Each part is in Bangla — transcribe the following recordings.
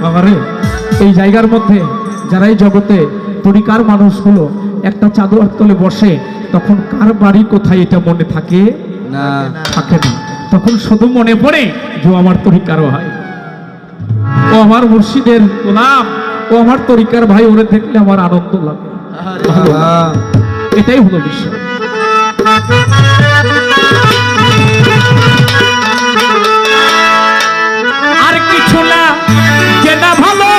বাবারে এই জায়গার মধ্যে যারা এই জগতে তরিকার মানুষগুলো একটা চাদর তলে বসে তখন কার বাড়ি কোথায় এটা মনে থাকে না, থাকে না। তখন শুধু মনে পড়ে যে আমার তরিকার ভাই, ও আমার মুর্শিদের গোলাম, ও আমার তরিকার ভাই, ওরে দেখলে আমার আনন্দ লাগে। ভালো লাগে। এটাই হলো বিষয়। আর কিছু না যে না ভালো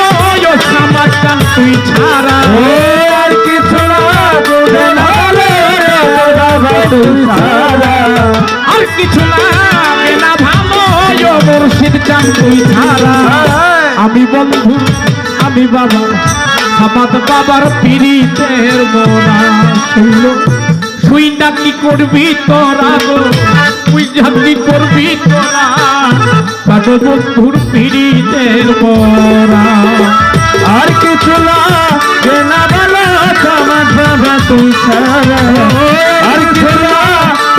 সামাচান তুই ছাড়া, আর কিছু না যে না ভালো তুই ছাড়া, আর কিছু না যে না ভালো মুর্শিদ চান তুই ছাড়া। আমি বন্ধু আমি বাবা সামাদ বাবার পীড়িতের মোরা শুইল শুই না কি করবি তোরা গো, তুই কি করবি তোরা কাটো বন্ধুর পীড়িতের মোরা। আর কিছু না যে না ভালো সমাজ বাবা তুই ছাড়া, আর কিছু না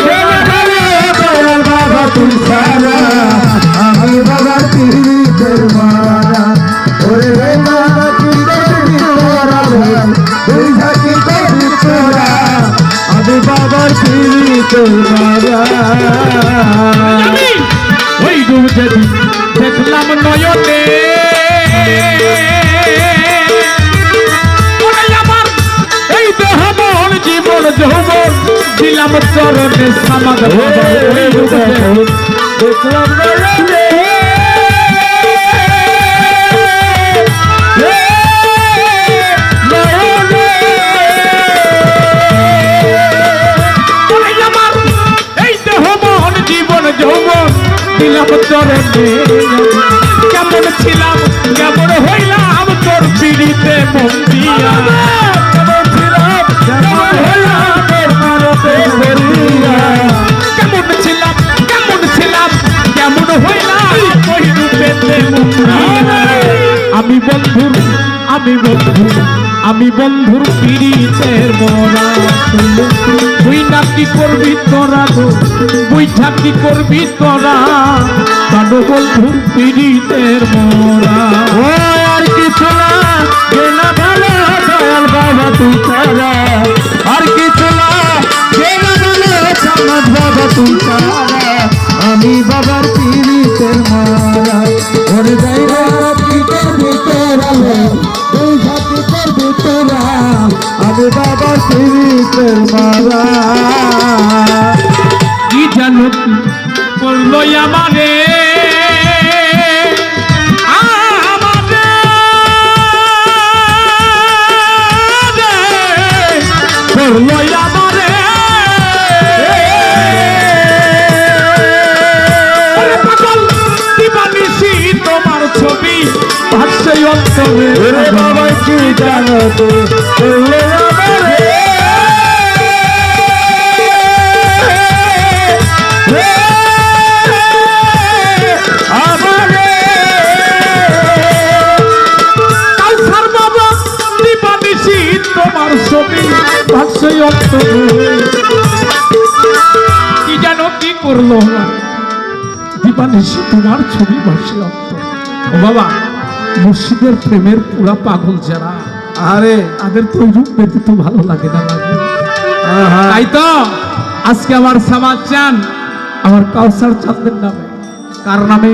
যে না ভালো বাবা তুই ছাড়া। আমি বাবা পীড়িতের মারা, ওরে বাবা পীড়িতের মারা, তুই থাকি করবি তোরা। আমি বাবার পীড়িতের মারা। আমি ওই রূপ যেদিন দেখলাম নয়নে, ওরে আমার এই দেহ মন জীবন যৌবন দিলাম চরণে সামাদ বাবা। ওই রূপ যেদিন দেখলাম নয়নে, ওরে আমার এই দেহ মন জীবন যৌবন দিলাম চরণে। কেমন ছিলাম কেমন হইলাম তোর পীড়িতে মন দিয়া, কেমন ছিলাম কেমন হইলাম তোর মারতে বেরিয়া। কেমন ছিলাম কেমন ছিলাম কেমন হইলাম ওই রূপেতে মন দিয়া। আমি বন্ধুর আমি বন্ধুর আমি বন্ধুর পীড়িতের মোরা, তুই না কি করবি তোরা গো, বুঝা কি করবি তোরা কানো বন্ধুর পীড়িতের মোরা। ও আর কিছু না যে না ভালো দয়াল বাবা তুই ছাড়া, আর কিছু না যে না ভালো সমাজ বাবা তুই ছাড়া। আমি বাবার পীড়িতের মারা, ওরে যাইরা পীড়িতের ভিতরা, তুই থাকি করবি তোরা। আমি বাবার পীড়িতের মারা। কি জানো কি করলো আমারে, করলো আমারে, ওরে পাগল দিবানিশি তোমার ছবি ভাসছে অন্তরে। ওরে বাবা কি জানো তো করলে আমারে, আমারে কাউসার বাবা দিবানিশি তোমার ছবি ভাসছে অন্তরে। কি জানো কি করলো দিবানিশি তোমার ছবি ভাসছে অন্তরে। ও বাবা মুর্শিদের প্রেমের পুরা পাগল যারা, আরে তাদের তো রূপ ব্যতীত ভালো লাগে না লাগে। তাই তো আজকে আমার সামাদ চান আমার কাউসার চাঁদের নামে, কার নামে?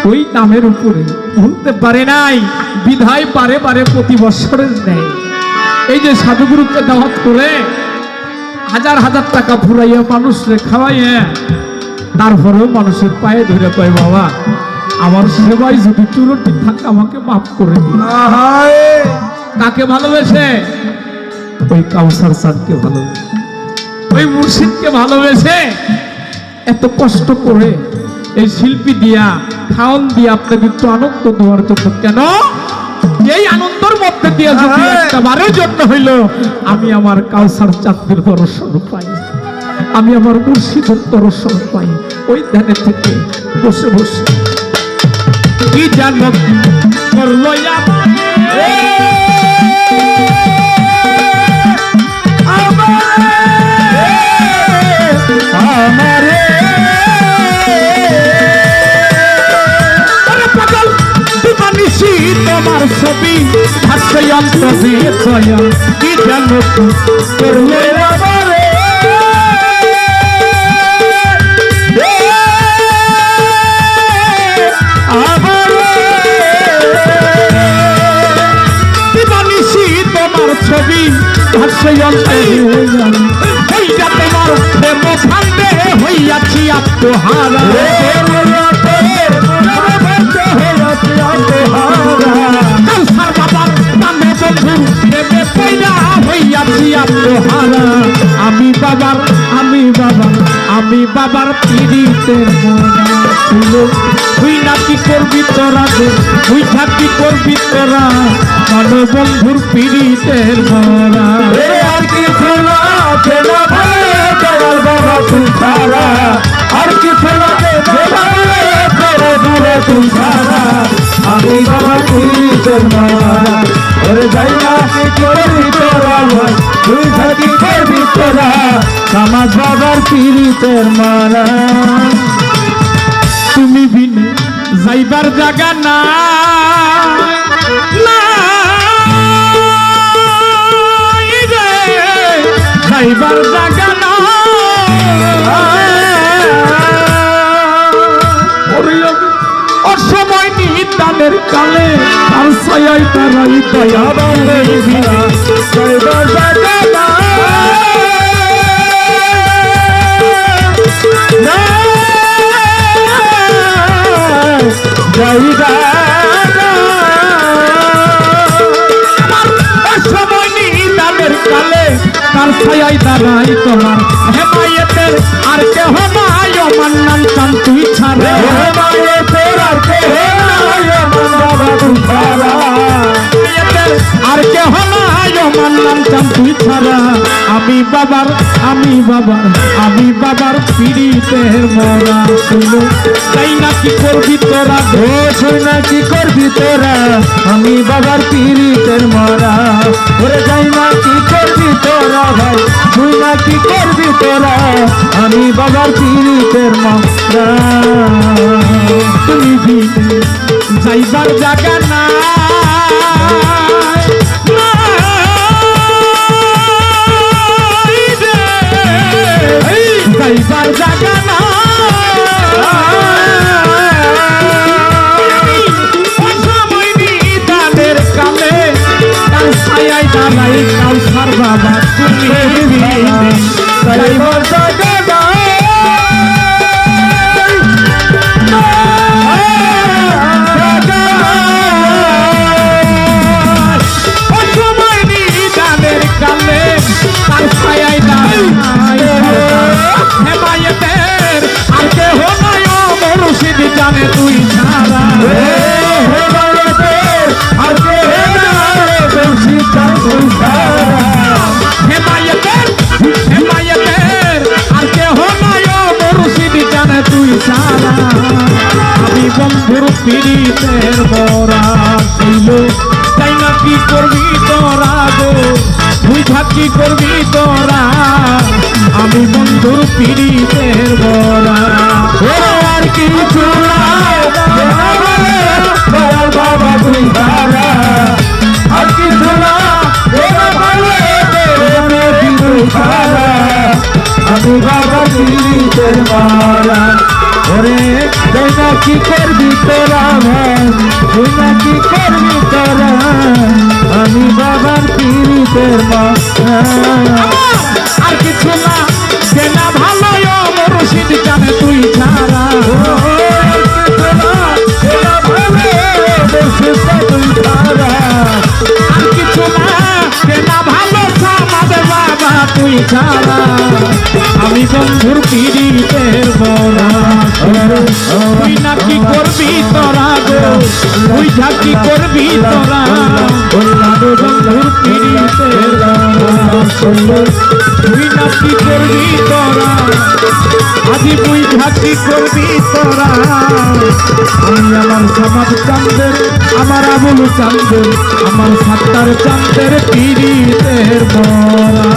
ওই নামের উপরে ভুলতে পারে নাই বিধায় বারে বারে প্রতি বছরের নেয় এই যে সাধুগুরুকে দাওয়াত করে হাজার হাজার টাকা ফুরাইয়া মানুষরে খাওয়াইয়া, তারপরেও মানুষের পায়ে ধরে কয় বাবা আমার সেবাই যদি চুরটি থাকে আমাকে মাফ করে দিন। কাকে ভালোবেসে? ওই কাউসার চাঁদকে ভালোবেসে, ওই মুর্শিদকে ভালোবেসে এত কষ্ট করে এই শিল্পী দিয়া খাওন দিয়ে আপনাকে একটু আনন্দ দেওয়ার জন্য। কেন এই আনন্দের মধ্যে দিয়ে যদি একটা বারের জন্য হইল আমি আমার কাউসার চাঁদের দর্শন পাই, আমি আমার মুর্শিদের দর্শন পাই, ওই ধ্যানে থেকে বসে বসে কি জানো কি করলো আমারে তোমার ছবি হাসছে অন্তরে দয়া কি জানো করলে আমারে দিবানিশি তোমার ছবি হাসছে অন্তরে হইয়া তোমার প্রেম ফান্দে হইয়াছি আত্মহারা আমি বাবার পিড়িতের তুই নাকি করবি তোরা তুই থাকি করবি তোরা মন বন্ধুর পিড়িতের মরা আর কিছু না বাবা তুই ছাড়া আর কিছু না তুই ছাড়া আমি বাবা পিড়িতের মারা ওরে যাই না কি করবি তোরা তুই থাকি করবি তোরা আমার বাবার পিড়িতের মারা তুমি বিনে যাইবার জায়গা না যাইবার জায়গা না অসময় নিদানের কালে আর ছায়াই তারাই দয়া বলে যাইবার জায়গা না সময় নিদানের কালে তার ছায়াই দাঁড়াই তোমার হেমায়েতের আর কেহ নাই মান্নান চান তুই ছাড়া হেমায়েতের আর কেহ নাই বাবা তুই ছাড়া আর কেহ নাই মান্নান চান তুই ছাড়া আমি বাবার পিড়িতের মরা শুনো তাই না কি করবি তোরা ও শুই না কি করবি তোরা আমি বাবার পিড়িতের মরা ওরে যাই না কি করবি তোরা ভাই শুই না কি করবি তোরা আমি বাবার পিড়িতের মরা তুমি বিনে যাইবার জায়গা না যাইবার জায়গা না সময় নিদানের কালে তার ছায়াই দাঁড়াই কাল সার বাবা তুমি যাইবার জায়গা না সময় নিদানের কালে তার ছায়াই দাঁড়াই হেমায়েতের আর কেহ নাই মুর্শিদ জানে তুই ছাড়া আর কে বেশি তুই ছাড়া হেমায়েতের আর কেহ নাই মুর্শিদ জানে তুই ছাড়া আমি বন্ধুর পিড়িতের মরা ছিল তাই না কি করবি তোরা গো তুই থাকি করবি তোরা আমি বন্ধুর পিড়িতের মরা আর কিছু বাবা তুই ছাড়া আর কিছু না ছাড়া আমি বাবা পিড়িতের মারা ওরে যাই না কি করবি তোরা ভাই তুই না কি করবি তোরা আমি বাবার পিড়িতের মারা আর কিছু না কেনা ভালো মুর্শিদ জানে তুই ছাড়া আর কিছু না কেনা ভালো আমাদের বাবা তুই ছাড়া আমি বন্ধুর পিড়িতের বড়া তুই না কি করবি তোরা গো তুই থাকি করবি তোরা বন্ধুর পিড়িতের তুই না কি করবি তোরা আজি তুই থাকি করবি তোরা আমি আমার সমাজ চান্দের আমার আবুল চান্দের আমার সাত্তার চান্দের পিড়িতের বড়া